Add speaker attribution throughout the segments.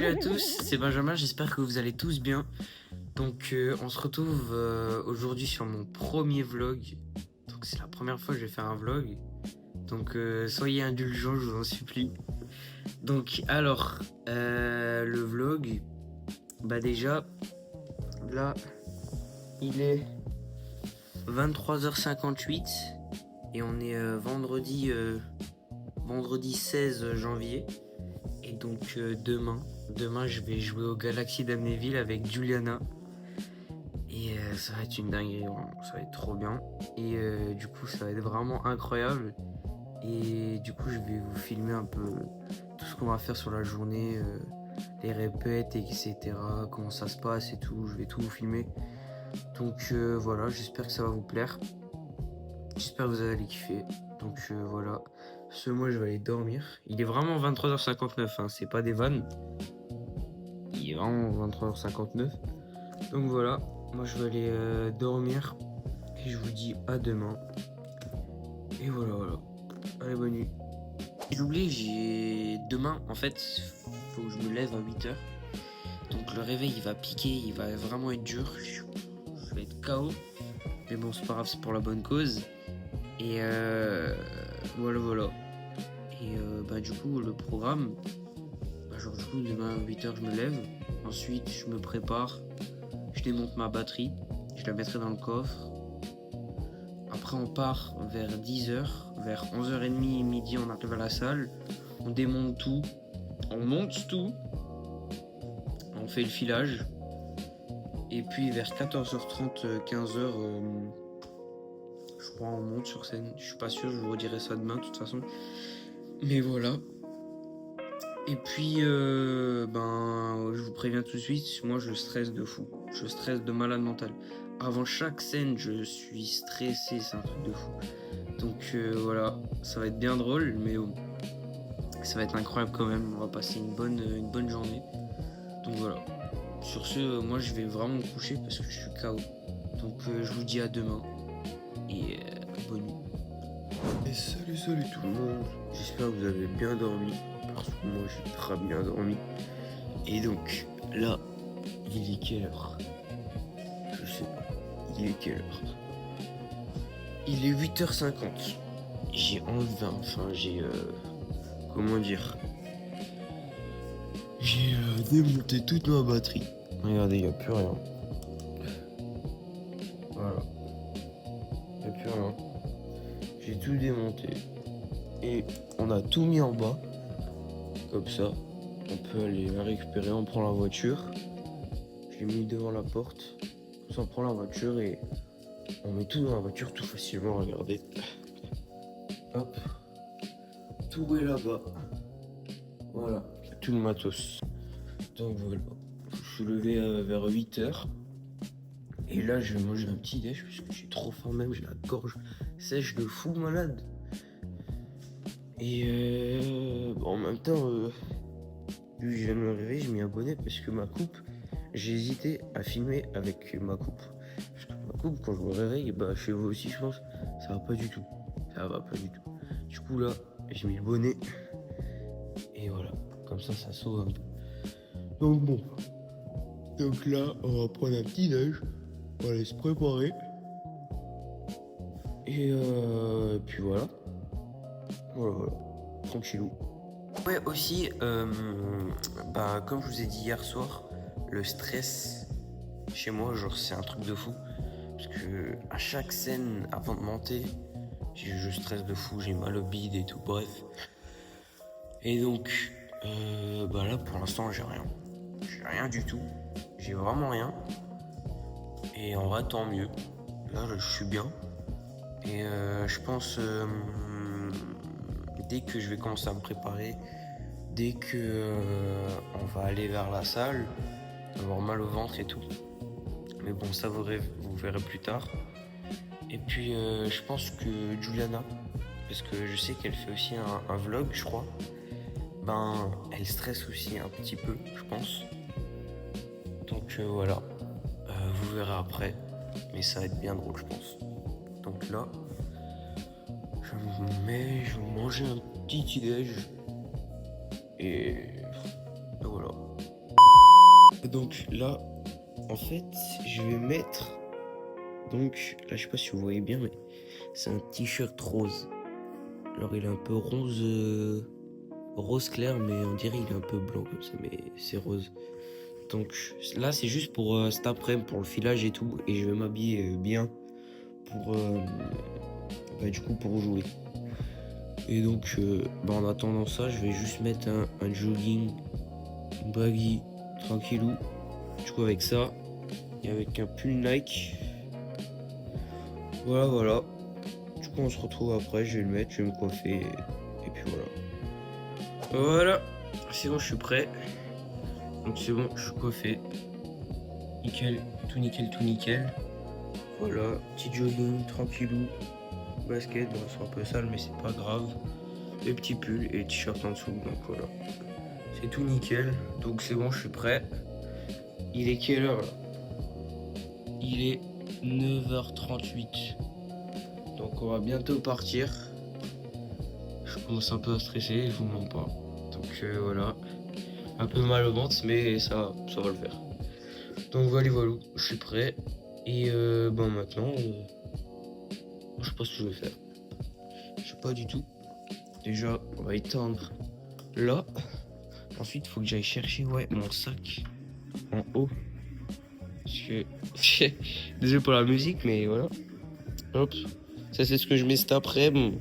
Speaker 1: Salut à tous, c'est Benjamin, j'espère que vous allez tous bien. Donc on se retrouve aujourd'hui sur mon premier vlog. Donc c'est la première fois que je vais faire un vlog. Donc soyez indulgents, je vous en supplie. Donc alors, le vlog, bah déjà, là, il est 23h58 et on est vendredi 16 janvier. Et donc demain je vais jouer au Galaxy d'Amnéville avec Juliana. Et ça va être une dinguerie, vraiment. Ça va être trop bien. Et du coup ça va être vraiment incroyable. Et du coup je vais vous filmer un peu tout ce qu'on va faire sur la journée, les répètes, etc. Comment ça se passe et tout. Je vais tout vous filmer. Donc voilà, j'espère que ça va vous plaire. J'espère que vous allez kiffer. Donc voilà. Moi je vais aller dormir. Il est vraiment 23h59, hein, c'est pas des vannes. Il est vraiment 23h59. Donc voilà, moi je vais aller dormir. Et je vous dis à demain. Et voilà. Allez, bonne nuit. J'ai oublié, demain, en fait, faut que je me lève à 8h. Donc le réveil, il va piquer, il va vraiment être dur. Je vais être KO. Mais bon, c'est pas grave, c'est pour la bonne cause. Et voilà. Et bah du coup, le programme, bah, genre du coup, demain à 8h, je me lève. Ensuite, je me prépare. Je démonte ma batterie. Je la mettrai dans le coffre. Après, on part vers 10h. Vers 11h30, midi, on arrive à la salle. On démonte tout. On monte tout. On fait le filage. Et puis vers 14h30, 15h, je crois on monte sur scène. Je suis pas sûr, je vous redirai ça demain de toute façon. Mais voilà. Et puis, je vous préviens tout de suite, moi je stresse de fou. Je stresse de malade mental. Avant chaque scène, je suis stressé, c'est un truc de fou. Donc voilà, ça va être bien drôle, mais ça va être incroyable quand même. On va passer une bonne journée. Donc voilà. Sur ce, moi je vais vraiment me coucher parce que je suis KO. Donc je vous dis à demain et bonne nuit. Et salut tout le monde. J'espère que vous avez bien dormi parce que moi j'ai très bien dormi. Et donc là, il est quelle heure? Je sais pas. Il est quelle heure? Il est 8h50. J'ai comment dire? J'ai démonté toute ma batterie. Regardez, il n'y a plus rien. Voilà. Il n'y a plus rien. J'ai tout démonté. Et on a tout mis en bas. Comme ça. On peut aller la récupérer. On prend la voiture. Je l'ai mis devant la porte. On prend la voiture et on met tout dans la voiture tout facilement. Regardez. Hop. Tout est là-bas. Voilà. Tout le matos. Donc voilà. Je suis levé vers 8h. Et là, je vais manger un petit déj parce que j'ai trop faim même. J'ai la gorge sèche de fou malade. Et en même temps, vu que je viens de me réveiller, je m'y abonnais parce que ma coupe, j'ai hésité à filmer avec ma coupe. Parce que ma coupe, quand je me réveille, bah chez vous aussi, je pense, ça va pas du tout. Ça va pas du tout. Du coup, là, j'ai mis le bonnet. Et voilà. Comme ça sauve un peu. Donc bon. Donc là, on va prendre un petit déj. On va aller se préparer. Et puis voilà. Voilà. Tranquillou. Ouais, aussi, comme je vous ai dit hier soir, le stress chez moi, genre, c'est un truc de fou. Parce que à chaque scène, avant de monter, je stresse de fou, j'ai mal au bide et tout, bref. Et donc, là, pour l'instant, j'ai rien. J'ai rien du tout. J'ai vraiment rien. Et en vrai, tant mieux. Là, je suis bien. Et je pense, dès que je vais commencer à me préparer, dès que on va aller vers la salle, avoir mal au ventre et tout. Mais bon, ça vous verrez plus tard. Et puis, je pense que Juliana, parce que je sais qu'elle fait aussi un vlog, je crois, elle stresse aussi un petit peu, je pense. Donc voilà, vous verrez après. Mais ça va être bien drôle, je pense. Donc là, je vais manger un petit déj. Et voilà. Donc là, en fait, je vais mettre... Donc là, je sais pas si vous voyez bien, mais c'est un t-shirt rose. Alors il est un peu rose, rose clair, mais on dirait il est un peu blanc comme ça, mais c'est rose. Donc là, c'est juste pour cet après-midi, pour le filage et tout, et je vais m'habiller bien pour, du coup, pour jouer. Et donc, en attendant ça, je vais juste mettre un jogging, une baggy, tranquillou. Du coup, avec ça, et avec un pull Nike. Voilà. Du coup, on se retrouve après, je vais le mettre, je vais me coiffer, et puis voilà. Voilà, c'est bon, je suis prêt. Donc c'est bon, je suis coiffé. Nickel, tout nickel. Voilà, petit jogging, tranquillou. Basket, bon, c'est un peu sale, mais c'est pas grave. Les petits pulls et t-shirt en dessous, donc voilà. C'est tout nickel, donc c'est bon, je suis prêt. Il est quelle heure là? Il est 9h38. Donc on va bientôt partir. Je commence un peu à stresser, je vous mens pas. Donc voilà. Un peu mal au ventre, mais ça va le faire. Donc voilà, je suis prêt. Et maintenant, je sais pas ce que je vais faire. Je sais pas du tout. Déjà, on va éteindre là. Ensuite, il faut que j'aille chercher mon sac en haut. Parce que... Désolé pour la musique, mais voilà. Hop. Ça, c'est ce que je mets cet après. Bon.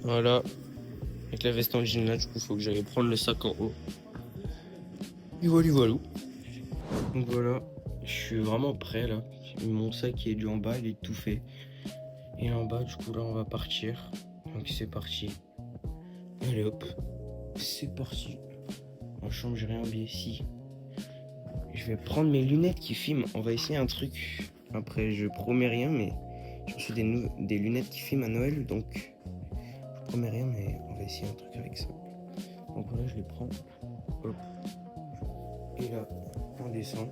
Speaker 1: Voilà. Avec la veste en jean là, du coup, il faut que j'aille prendre le sac en haut. Et voilà. Donc voilà. Je suis vraiment prêt là. Mon sac est du en bas, il est tout fait. Et en bas, du coup, là, on va partir. Donc c'est parti. Allez hop. C'est parti. En chambre, j'ai rien oublié ici. Je vais prendre mes lunettes qui filment. On va essayer un truc. Après, je promets rien, mais j'ai reçu des lunettes qui filment à Noël. Donc, je promets rien, mais on va essayer un truc avec ça. Donc voilà, je les prends. Hop. Et là, on descend.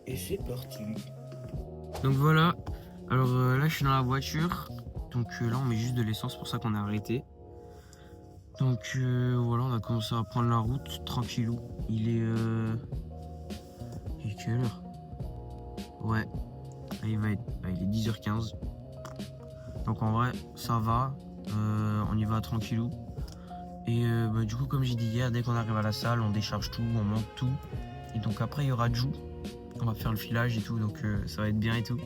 Speaker 1: Et c'est parti. Donc voilà. Alors là, je suis dans la voiture. Donc là, on met juste de l'essence, pour ça qu'on a arrêté. Donc voilà, on a commencé à prendre la route, tranquillou. Il est quelle heure? Ouais, il est 10h15. Donc en vrai, ça va. On y va tranquillou. Et du coup, comme j'ai dit hier, dès qu'on arrive à la salle, on décharge tout, on monte tout. Et donc après, il y aura Jou. On va faire le filage et tout, donc ça va être bien et tout.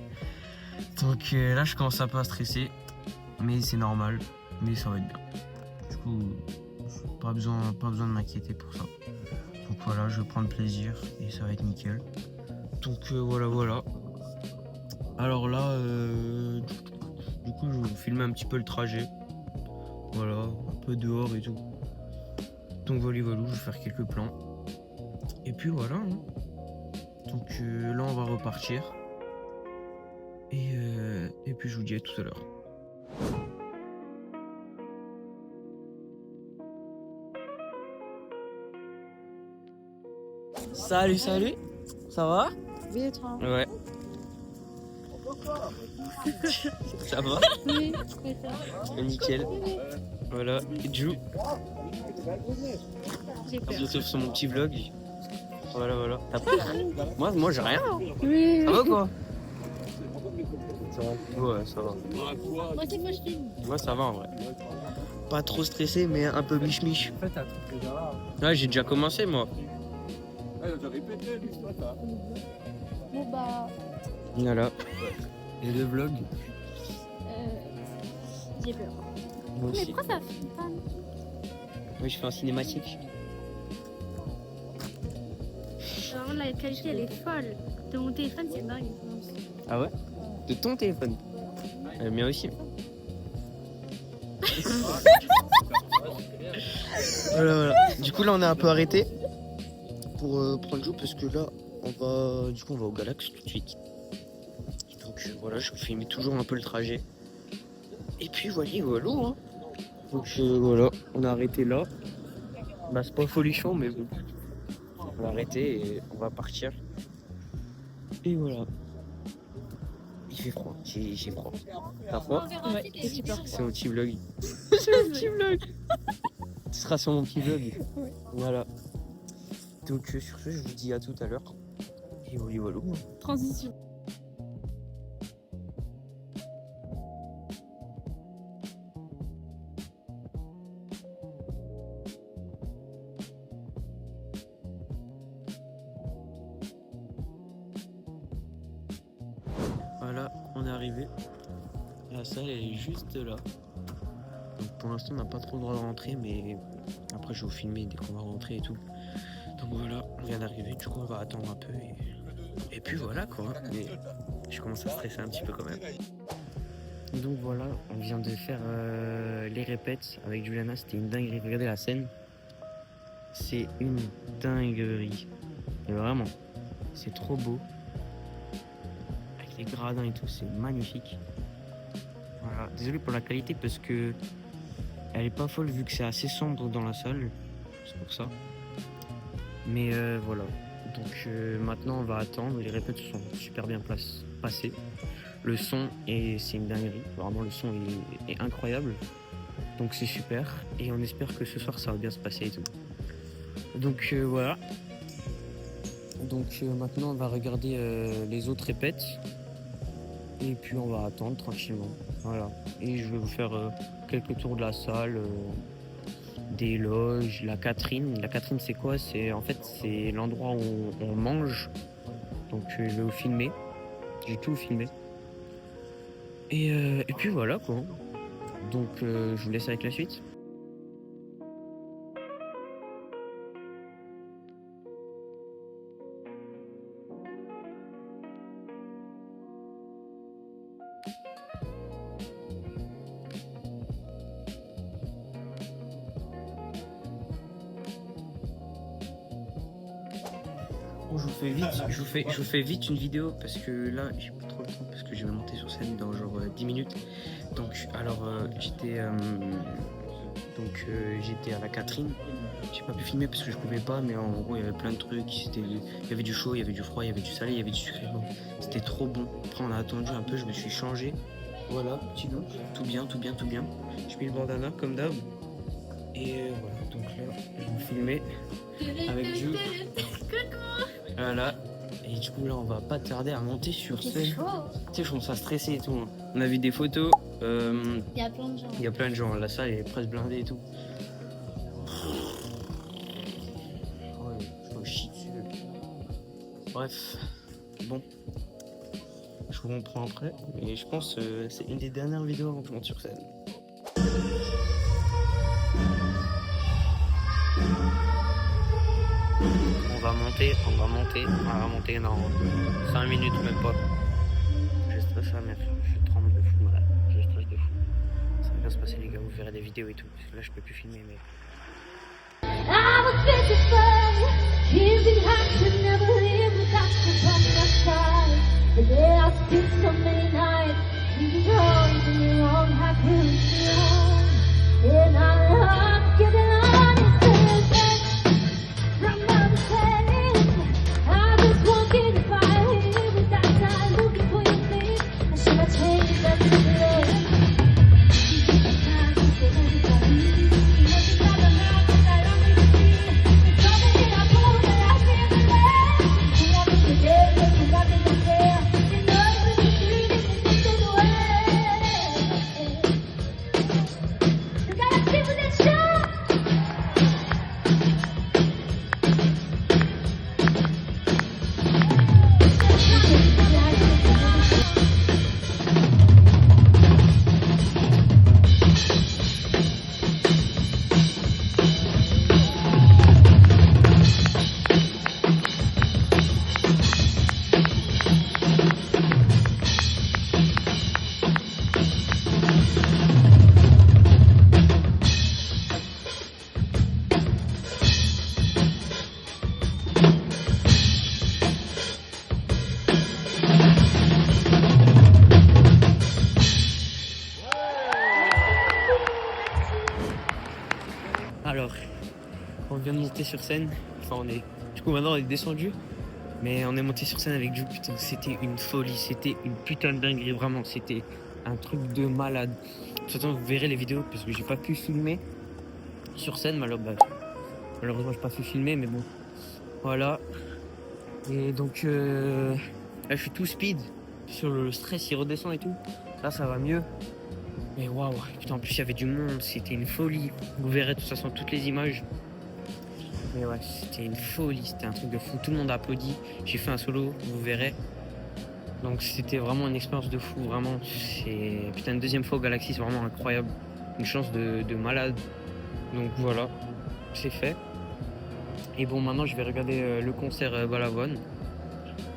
Speaker 1: Donc là, je commence un peu à stresser. Mais c'est normal, mais ça va être bien. Du coup, pas besoin de m'inquiéter pour ça. Donc voilà, je vais prendre plaisir et ça va être nickel. Donc voilà. Alors là, du coup, je vais vous filmer un petit peu le trajet. Voilà, un peu dehors et tout. Donc voilà, je vais faire quelques plans. Et puis voilà. Hein. Donc là, on va repartir. Et puis je vous dis à tout à l'heure. Salut, ça va?
Speaker 2: Oui, et toi?
Speaker 1: Ouais. Ça va?
Speaker 2: Oui, et toi?
Speaker 1: Nickel. Voilà, et Jou,
Speaker 2: J'ai
Speaker 1: à
Speaker 2: peur.
Speaker 1: bientôt sur mon petit vlog. Voilà. T'as peur? Moi j'ai rien.
Speaker 2: Oui,
Speaker 1: Ça va quoi? Ça va? Ouais, ça va.
Speaker 2: Moi, c'est moi, je filme.
Speaker 1: Moi ça va en vrai. Pas trop stressé, mais un peu mich-mich.
Speaker 3: En fait, t'as un truc déjà là.
Speaker 1: Ouais, j'ai déjà commencé moi.
Speaker 3: Ouais, j'ai répété l'histoire, ça.
Speaker 2: Bon, bah,
Speaker 1: Voilà. Et le vlog?
Speaker 2: j'ai peur.
Speaker 1: Moi
Speaker 2: Mais
Speaker 1: aussi.
Speaker 2: pourquoi ça filme pas?
Speaker 1: Oui, je fais un cinématique.
Speaker 2: Vraiment, la qualité, elle est folle. De mon téléphone, c'est dingue.
Speaker 1: Ah ouais? De ton téléphone? Le mien aussi. Voilà. Du coup là on est un peu arrêté pour prendre Jou parce que là on va au Galax tout de suite. Donc voilà, je filme toujours un peu le trajet. Et puis voilà. Hein. Donc voilà, on a arrêté là. Bah c'est pas folichon mais bon. On va arrêter et on va partir. Et voilà. Il fait froid, j'ai froid. T'as froid?
Speaker 2: Ouais, j'ai peur.
Speaker 1: C'est mon petit vlog. C'est mon petit vlog. Ce sera sur mon petit vlog.
Speaker 2: Ouais.
Speaker 1: Voilà. Donc sur ce, je vous dis à tout à l'heure. Et voilà.
Speaker 2: Transition.
Speaker 1: Voilà, on est arrivé. La salle elle est juste là. Donc pour l'instant on n'a pas trop le droit de rentrer, mais après je vais vous filmer dès qu'on va rentrer et tout. Donc voilà, on vient d'arriver, du coup on va attendre un peu et puis voilà quoi. Mais je commence à stresser un petit peu quand même. Donc voilà, on vient de faire les répètes avec Juliana, c'était une dinguerie. Regardez la scène, c'est une dinguerie. Mais vraiment, c'est trop beau. Avec les gradins et tout, c'est magnifique. Voilà, désolé pour la qualité parce que elle est pas folle vu que c'est assez sombre dans la salle, c'est pour ça. Mais voilà, donc maintenant on va attendre, les répètes sont super bien passées. Le son, c'est une dinguerie, vraiment le son est incroyable, donc c'est super. Et on espère que ce soir ça va bien se passer et tout. Donc voilà, donc maintenant on va regarder les autres répètes. Et puis on va attendre tranquillement, voilà. Et je vais vous faire quelques tours de la salle, des loges, la Catherine. La Catherine c'est quoi? C'est l'endroit où on mange. Donc je vais vous filmer, j'ai tout filmé. Et puis voilà quoi. Donc je vous laisse avec la suite. Bon, je vous fais vite une vidéo parce que là j'ai pas trop le temps parce que je vais monter sur scène dans genre 10 minutes. Donc alors j'étais à la Catherine. J'ai pas pu filmer parce que je pouvais pas, mais en gros il y avait plein de trucs. Il y avait du chaud, il y avait du froid, il y avait du salé, il y avait du sucré. Bon, c'était trop bon. Après on a attendu un peu, je me suis changé. Voilà, petit look, tout bien. Je mets le bandana comme d'hab. Et voilà, donc là je vais vous filmer avec Jules. Voilà. Et du coup là on va pas tarder à monter sur scène. Tu sais, je commence à stresser et tout. Hein. On a vu des photos.
Speaker 2: Il y a plein de gens.
Speaker 1: Il y a plein de gens. La salle est presque blindée et tout. Ouais, je me chie dessus. Bref. Bon. Je vous reprends après. Et je pense que c'est une des dernières vidéos avant que je monte sur scène. On va monter dans 5 minutes même pas. Je stresse à mère, je tremble de fou, voilà. Je stresse de fou. Ça va bien se passer les gars, vous verrez des vidéos et tout. Parce que là je peux plus filmer mais.
Speaker 4: I was petrified, giving heart to never live without you by my side. But there I spent so many nights, thinking always in your own heart will be wrong. And I love getting on it from other place. I just won't get if I live without time looking for your face. And should I change that to love?
Speaker 1: Alors, on vient de monter sur scène. Enfin, du coup, maintenant on est descendu. Mais on est monté sur scène avec Jules. Putain, c'était une folie. C'était une putain de dinguerie. Vraiment, c'était un truc de malade. De toute façon, vous verrez les vidéos parce que j'ai pas pu filmer sur scène. Malheureusement, j'ai pas pu filmer. Mais bon, Voilà. Et donc là je suis tout speed. Sur le stress il redescend et tout. Là ça va mieux. Mais waouh, putain en plus il y avait du monde, c'était une folie. Vous verrez de toute façon toutes les images. Mais ouais, c'était une folie, c'était un truc de fou. Tout le monde a applaudi. J'ai fait un solo, vous verrez. Donc c'était vraiment une expérience de fou, vraiment. C'est putain une deuxième fois au Galaxy, c'est vraiment incroyable. Une chance de malade. Donc voilà, c'est fait. Et bon maintenant je vais regarder le concert Balavoine.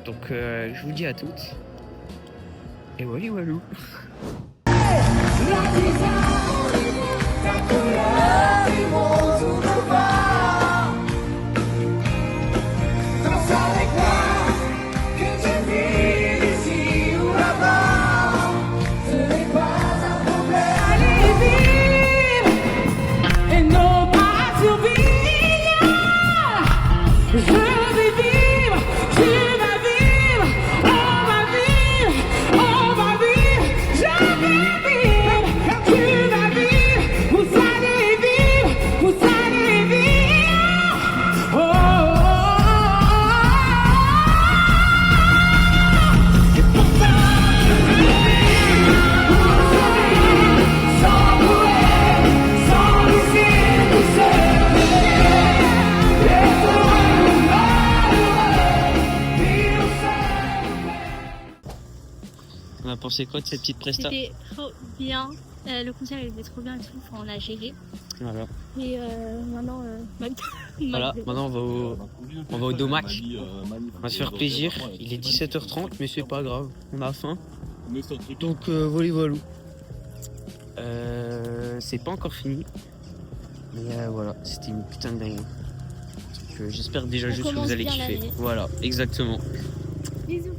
Speaker 1: Donc je vous dis à toutes. Et voilà, walou. On a pensé quoi de cette petite presta?
Speaker 2: C'était trop bien. Le concert il était trop bien et tout. Enfin, on a géré.
Speaker 1: Voilà.
Speaker 2: Et maintenant,
Speaker 1: Voilà, maintenant on va au Domac. On va se faire plaisir. Il est 17h30, mais c'est pas grave. On a faim. Donc voilà. C'est pas encore fini. Mais voilà, c'était une putain de dingue. Donc, j'espère déjà
Speaker 2: On
Speaker 1: juste que vous
Speaker 2: commence
Speaker 1: allez
Speaker 2: bien
Speaker 1: kiffer.
Speaker 2: l'année.
Speaker 1: Voilà, exactement.
Speaker 2: Bisous.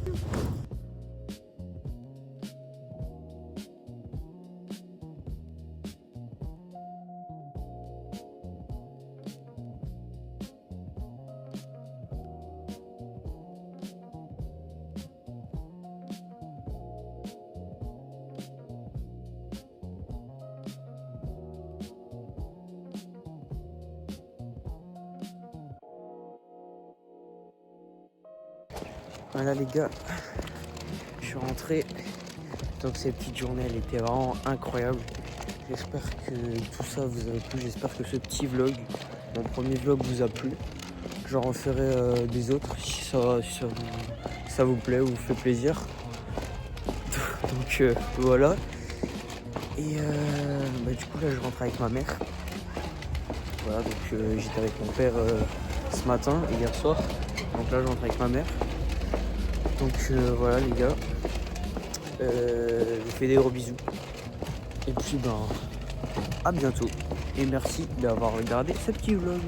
Speaker 1: Voilà les gars, je suis rentré. Donc cette petite journée elle était vraiment incroyable. J'espère que tout ça vous a plu, j'espère que ce petit vlog, mon premier vlog vous a plu. J'en referai des autres si ça vous plaît ou vous fait plaisir. Donc voilà. Et du coup là je rentre avec ma mère. Voilà, donc j'étais avec mon père ce matin et hier soir. Donc là je rentre avec ma mère. Donc voilà les gars, je vous fais des gros bisous. Et puis à bientôt. Et merci d'avoir regardé ce petit vlog.